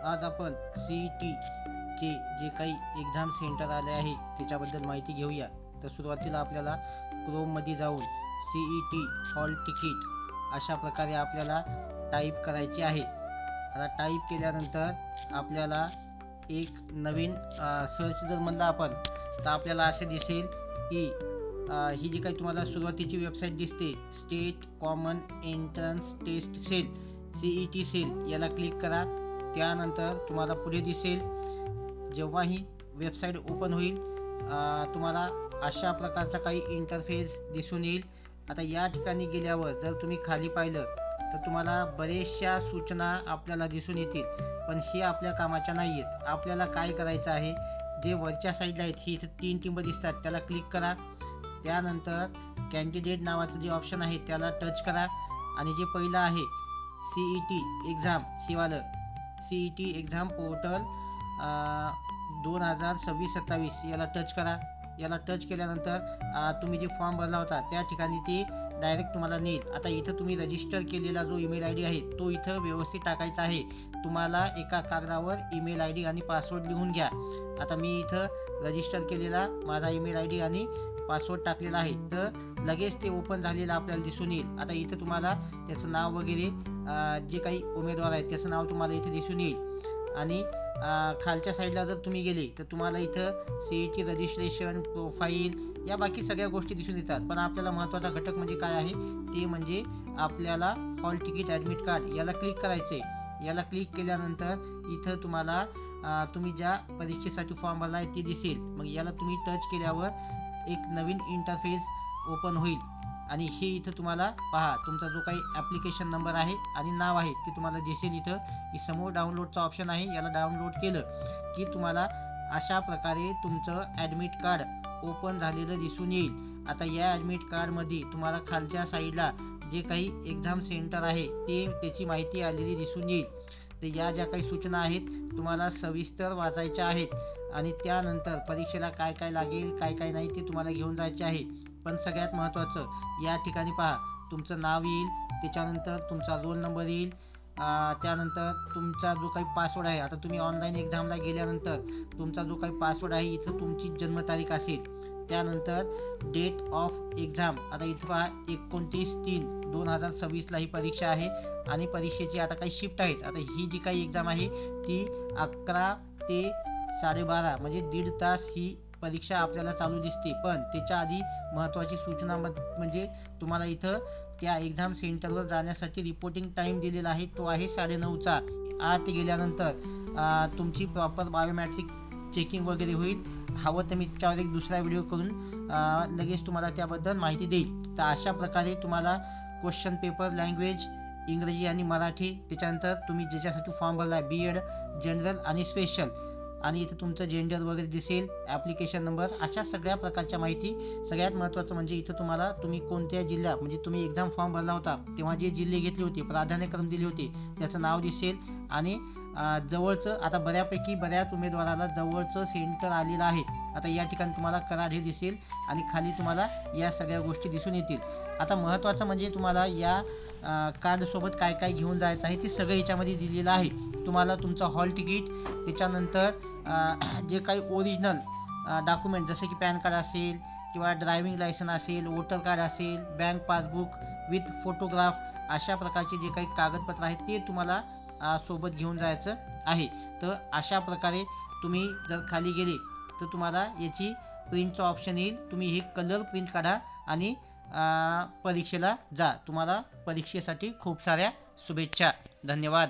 आज आपण CET चे जे काही एक्झाम सेंटर आले आहे त्याच्याबद्दल माहिती घेऊया. तर सुरुवातीला आपल्याला क्रोममध्ये जाऊन CET हॉल तिकीट अशा प्रकारे आपल्याला टाईप करायचे आहे. आता टाईप केल्यानंतर आपल्याला एक नवीन सर्च जर म्हणलं आपण तर आपल्याला असे दिसेल की ही जी काही तुम्हाला सुरुवातीची वेबसाईट दिसते, state common entrance test cell CET cell, याला क्लिक करा. त्यानंतर तुम्हाला पुढे दिसेल, जेव्हा ही वेबसाईट ओपन होईल तुम्हाला अशा प्रकारचा काही इंटरफेस दिसून येईल. आता या ठिकाणी गेल्यावर जर तुम्ही खाली पाहिलं तर तुम्हाला बरेचशा सूचना आपल्याला दिसून येतील, पण हे आपल्या कामाच्या नाही आहेत. आपल्याला काय करायचं आहे, जे वरच्या साईडला आहेत ही इथं 3 टिंब दिसतात त्याला क्लिक करा. त्यानंतर कॅन्डिडेट नावाचं जे ऑप्शन आहे त्याला टच करा आणि जे पहिलं आहे CET एक्झाम ही वालं CET एक्झाम पोर्टल 2026-27 याला टच करा. याला टच केल्यानंतर तुम्ही जे फॉर्म भरला होता त्या ठिकाणी ती डायरेक्ट तुम्हाला नेईल. आता इथं तुम्ही रजिस्टर केलेला जो ईमेल ID आहे तो इथं व्यवस्थित टाकायचा आहे. तुम्हाला एका कागदावर ईमेल ID आणि पासवर्ड लिहून घ्या. आता मी इथं रजिस्टर केलेला माझा ईमेल ID आणि पासवर्ड टाकलेला आहे, तर लगेच ते ओपन झालेलं आपल्याला दिसून येईल. आता इथं तुम्हाला त्याचं नाव वगैरे जे काही उमेदवार आहेत त्याचं नाव तुम्हाला इथे दिसून येईल. आणि खालच्या साईडला जर तुम्ही गेले तर तुम्हाला इथं CET रजिस्ट्रेशन, प्रोफाईल या बाकी सगळ्या गोष्टी दिसून येतात. पण आपल्याला महत्त्वाचा घटक म्हणजे काय आहे, ते म्हणजे आपल्याला हॉल तिकीट ॲडमिट कार्ड याला क्लिक करायचे. याला क्लिक केल्यानंतर इथं तुम्हाला तुम्ही ज्या परीक्षेसाठी फॉर्म भरला आहे ते दिसेल. मग याला तुम्ही टच केल्यावर एक नवीन इंटरफेस ओपन होईल आणि हे इथं तुम्हाला पहा, तुमचा जो काही ॲप्लिकेशन नंबर आहे आणि नाव आहे ते तुम्हाला दिसेल. इथं समोर डाउनलोडचा ऑप्शन आहे, याला डाउनलोड केलं की तुम्हाला अशा प्रकारे तुमचं ॲडमिट कार्ड ओपन झालेलं दिसून येईल. आता या ॲडमिट कार्डमध्ये तुम्हाला खालच्या साईडला जे काही एक्झाम सेंटर आहे ते त्याची माहिती आलेली दिसून येईल. तर या ज्या काही सूचना आहेत तुम्हाला सविस्तर वाचायच्या आहेत आणि त्यानंतर परीक्षेला काय काय लागेल काय काय नाही ते तुम्हाला घेऊन जायचे आहे. पण सगळ्यात महत्त्वाचं या ठिकाणी पहा, तुमचं नाव येईल, त्याच्यानंतर तुमचा रोल नंबर येईल, त्यानंतर तुमचा जो काही पासवर्ड आहे. आता तुम्ही ऑनलाईन एक्झामला गेल्यानंतर तुमचा जो काही पासवर्ड आहे इथं तुमची जन्मतारीख असेल. त्यानंतर डेट ऑफ एक्झाम, आता इथं पहा 29/3/2026 ही परीक्षा आहे आणि परीक्षेची आता काही शिफ्ट आहेत. आता ही जी काही एक्झाम आहे ती 11 ते 12:30 म्हणजे 1.5 तास ही परीक्षा आपल्याला चालू दिसते. पण त्याच्या आधी महत्त्वाची सूचना म्हणजे तुम्हाला इथं त्या एक्झाम सेंटरवर जाण्यासाठी रिपोर्टिंग टाईम दिलेला आहे, तो आहे 9:30चा. आत गेल्यानंतर तुमची प्रॉपर बायोमॅट्रिक चेकिंग वगैरे होईल. हवं तर मी त्याच्यावर एक दुसरा व्हिडिओ करून लगेच तुम्हाला त्याबद्दल माहिती देईल. तर अशा प्रकारे तुम्हाला क्वेश्चन पेपर लँग्वेज इंग्रजी आणि मराठी, त्याच्यानंतर तुम्ही ज्याच्यासाठी फॉर्म भरला आहे BEd जनरल आणि स्पेशल, आणि इथं तुमचं जेंडर वगैरे दिसेल, ॲप्लिकेशन नंबर, अशा सगळ्या प्रकारच्या माहिती. सगळ्यात महत्त्वाचं म्हणजे इथं तुम्हाला तुम्ही कोणत्या जिल्हा म्हणजे तुम्ही एक्झाम फॉर्म भरला होता तेव्हा जे जिल्हे घेतले होते, प्राधान्यक्रम दिले होते त्याचं नाव दिसेल आणि जवळचं, आता बऱ्याच उमेदवाराला जवळचं सेंटर आलेलं आहे. आता या ठिकाणी तुम्हाला कराड हे दिसेल आणि खाली तुम्हाला या सगळ्या गोष्टी दिसून येतील. आता महत्त्वाचं म्हणजे तुम्हाला या कार्डसोबत काय काय घेऊन जायचं आहे ते सगळं याच्यामध्ये दिलेलं आहे. तुम्हाला तुमचं हॉल तिकीट, त्याच्यानंतर जे काही ओरिजिनल डॉक्युमेंट जसे की पॅन कार्ड असेल किंवा ड्रायव्हिंग लायसन असेल, वोटर कार्ड असेल, बँक पासबुक विथ फोटोग्राफ, अशा प्रकारचे जे काही कागदपत्र आहेत ते तुम्हाला सोबत घेऊन जायचं आहे. तर अशा प्रकारे तुम्ही जर खाली गेले तर तुम्हाला याची प्रिंटचं ऑप्शन येईल. तुम्ही हे कलर प्रिंट काढा आणि परीक्षेला जा. तुम्हाला परीक्षेसाठी खूप साऱ्या शुभेच्छा. धन्यवाद.